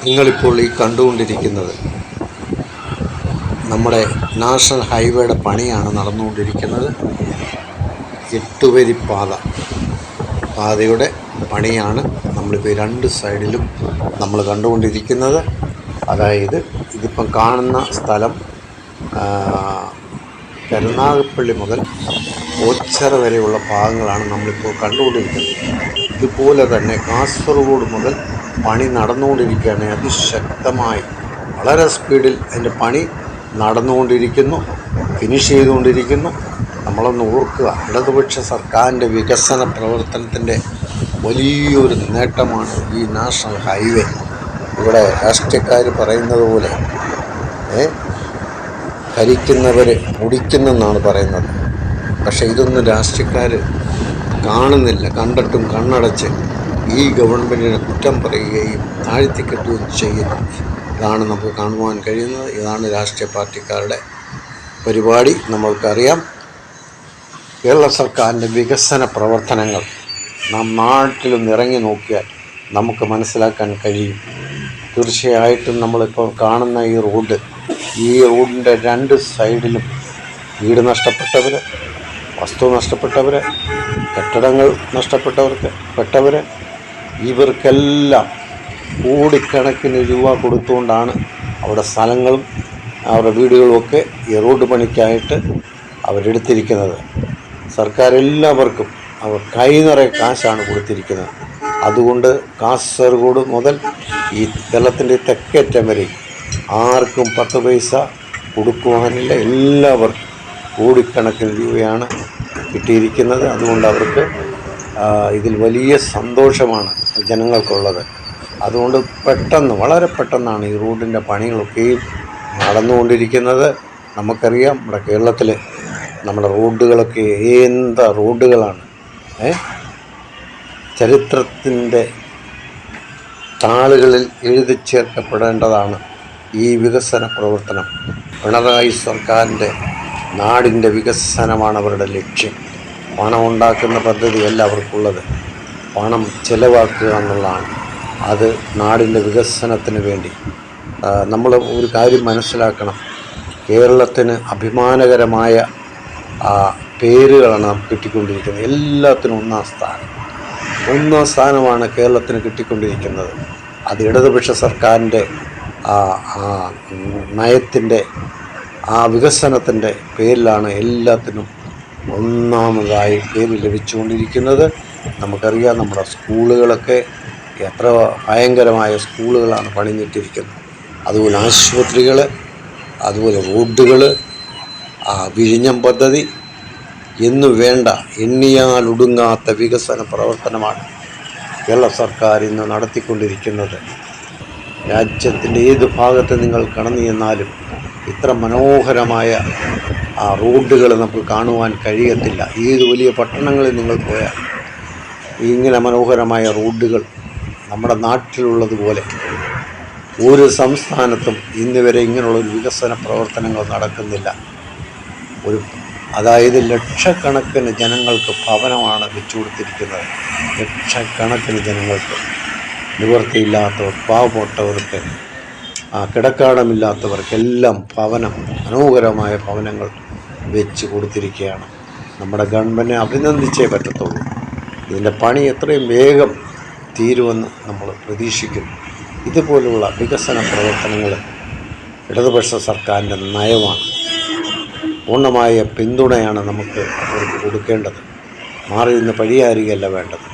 നിങ്ങളിപ്പോൾ ഈ കണ്ടുകൊണ്ടിരിക്കുന്നത് നമ്മുടെ നാഷണൽ ഹൈവേയുടെ പണിയാണ് നടന്നുകൊണ്ടിരിക്കുന്നത്. 8 വരി പാതയുടെ പണിയാണ് നമ്മളിപ്പോൾ 2 സൈഡിലും നമ്മൾ കണ്ടുകൊണ്ടിരിക്കുന്നത്. അതായത് ഇതിപ്പം കാണുന്ന സ്ഥലം കരുനാഗപ്പള്ളി മുതൽ ഓച്ചിറ വരെയുള്ള ഭാഗങ്ങളാണ് നമ്മളിപ്പോൾ കണ്ടുകൊണ്ടിരിക്കുന്നത്. ഇതുപോലെ തന്നെ കാസർഗോഡ് മുതൽ പണി നടന്നുകൊണ്ടിരിക്കുകയാണ്. അതിശക്തമായി വളരെ സ്പീഡിൽ അതിൻ്റെ പണി നടന്നുകൊണ്ടിരിക്കുന്നു, ഫിനിഷ് ചെയ്തുകൊണ്ടിരിക്കുന്നു. നമ്മളൊന്ന് ഓർക്കുക, ഇടതുപക്ഷ സർക്കാരിൻ്റെ വികസന പ്രവർത്തനത്തിൻ്റെ വലിയൊരു നേട്ടമാണ് ഈ നാഷണൽ ഹൈവേ. ഇവിടെ രാഷ്ട്രീയക്കാർ പറയുന്നത് പോലെ ഭരിക്കുന്നവർ മുടിക്കുന്നെന്നാണ് പറയുന്നത്. പക്ഷേ ഇതൊന്നും രാഷ്ട്രീയക്കാർ കാണുന്നില്ല. കണ്ടിട്ടും കണ്ണടച്ച് ഈ ഗവൺമെൻറ്റിനെ കുറ്റം പറയുകയും താഴ്ത്തിക്കെട്ടുകയും ചെയ്യുന്നു. ഇതാണ് നമുക്ക് കാണുവാൻ കഴിയുന്നത്. ഇതാണ് രാഷ്ട്രീയ പാർട്ടിക്കാരുടെ പരിപാടി. നമ്മൾക്കറിയാം, കേരള സർക്കാരിൻ്റെ വികസന പ്രവർത്തനങ്ങൾ നാം നാട്ടിലും ഇറങ്ങി നോക്കിയാൽ നമുക്ക് മനസ്സിലാക്കാൻ കഴിയും. തീർച്ചയായിട്ടും നമ്മളിപ്പോൾ കാണുന്ന ഈ റോഡിൻ്റെ 2 സൈഡിലും വീട് നഷ്ടപ്പെട്ടവർ, വസ്തു നഷ്ടപ്പെട്ടവർ, കെട്ടിടങ്ങൾ നഷ്ടപ്പെട്ടവർ ഇവർക്കെല്ലാം കോടിക്കണക്കിന് രൂപ കൊടുത്തുകൊണ്ടാണ് അവിടെ സ്ഥലങ്ങളും അവരുടെ വീടുകളുമൊക്കെ ഈ റോഡ് പണിക്കായിട്ട് അവരെടുത്തിരിക്കുന്നത്. സർക്കാർ എല്ലാവർക്കും അവർ കൈനിറയെ കാശാണ് കൊടുത്തിരിക്കുന്നത്. അതുകൊണ്ട് കാസർഗോഡ് മുതൽ ഈ കേരളത്തിൻ്റെ തെക്കേറ്റം വരെ ആർക്കും 10 പൈസ കൊടുക്കുവാനില്ല. എല്ലാവർക്കും കോടിക്കണക്കിന് രൂപയാണ് കിട്ടിയിരിക്കുന്നത്. അതുകൊണ്ട് അവർക്ക് ഇതിൽ വലിയ സന്തോഷമാണ് ജനങ്ങൾക്കുള്ളത്. അതുകൊണ്ട് വളരെ പെട്ടെന്നാണ് ഈ റോഡിൻ്റെ പണികളൊക്കെയും നടന്നുകൊണ്ടിരിക്കുന്നത്. നമുക്കറിയാം, നമ്മുടെ കേരളത്തിൽ നമ്മുടെ റോഡുകളൊക്കെ എന്താ റോഡുകളാണ്. ചരിത്രത്തിൻ്റെ താളുകളിൽ എഴുതി ചേർക്കപ്പെടേണ്ടതാണ് ഈ വികസന പ്രവർത്തനം. പിണറായി സർക്കാരിൻ്റെ നാടിൻ്റെ വികസനമാണ് അവരുടെ ലക്ഷ്യം. പണം ഉണ്ടാക്കുന്ന പദ്ധതിയല്ല അവർക്കുള്ളത്, പണം ചെലവാക്കുക എന്നുള്ളതാണ്. അത് നാടിൻ്റെ വികസനത്തിന് വേണ്ടി നമ്മൾ ഒരു കാര്യം മനസ്സിലാക്കണം. കേരളത്തിന് അഭിമാനകരമായ പേരുകളാണ് നമുക്ക് കിട്ടിക്കൊണ്ടിരിക്കുന്നത്. എല്ലാത്തിനും ഒന്നാം സ്ഥാനമാണ് കേരളത്തിന് കിട്ടിക്കൊണ്ടിരിക്കുന്നത്. അത് ഇടതുപക്ഷ സർക്കാരിൻ്റെ നയത്തിൻ്റെ വികസനത്തിൻ്റെ പേരിലാണ് എല്ലാത്തിനും ഒന്നാമതായി പേര് ലഭിച്ചുകൊണ്ടിരിക്കുന്നത്. നമുക്കറിയാം, നമ്മുടെ സ്കൂളുകളൊക്കെ എത്ര ഭയങ്കരമായ സ്കൂളുകളാണ് പണിഞ്ഞിട്ടിരിക്കുന്നത്. അതുപോലെ ആശുപത്രികൾ, അതുപോലെ റോഡുകൾ, വിഴിഞ്ഞം പദ്ധതി എന്നു വേണ്ട എണ്ണിയാലൊടുങ്ങാത്ത വികസന പ്രവർത്തനമാണ് കേരള സർക്കാർ ഇന്ന് നടത്തിക്കൊണ്ടിരിക്കുന്നത്. രാജ്യത്തിൻ്റെ ഏത് ഭാഗത്ത് നിങ്ങൾ കടന്നു ചെന്നാലും ഇത്ര മനോഹരമായ റോഡുകൾ നമുക്ക് കാണുവാൻ കഴിയത്തില്ല. ഏത് വലിയ പട്ടണങ്ങളിൽ നിങ്ങൾ പോയാൽ ഇങ്ങനെ മനോഹരമായ റോഡുകൾ നമ്മുടെ നാട്ടിലുള്ളതുപോലെ ഒരു സംസ്ഥാനത്തും ഇന്ന് വരെ ഇങ്ങനെയുള്ളൊരു വികസന പ്രവർത്തനങ്ങൾ നടക്കുന്നില്ല. അതായത് ലക്ഷക്കണക്കിന് ജനങ്ങൾക്ക് ഭവനമാണ് വെച്ചു കൊടുത്തിരിക്കുന്നത്. ലക്ഷക്കണക്കിന് ജനങ്ങൾക്ക്, നിവൃത്തിയില്ലാത്തവർ, പാവപ്പെട്ടവർക്ക്, കിടക്കാടമില്ലാത്തവർക്കെല്ലാം മനോഹരമായ ഭവനങ്ങൾ വെച്ച് കൊടുത്തിരിക്കുകയാണ്. നമ്മുടെ ഗവൺമെൻറ്റിനെ അഭിനന്ദിച്ചേ പറ്റത്തുള്ളൂ. ഇതിൻ്റെ പണി എത്രയും വേഗം തീരുമെന്ന് നമ്മൾ പ്രതീക്ഷിക്കുന്നു. ഇതുപോലുള്ള വികസന പ്രവർത്തനങ്ങൾ ഇടതുപക്ഷ സർക്കാരിൻ്റെ നയമാണ്. പൂർണ്ണമായ പിന്തുണയാണ് നമുക്ക് അവർക്ക് കൊടുക്കേണ്ടത്. മാറി നിന്ന് പഴിയാരികയല്ല വേണ്ടത്.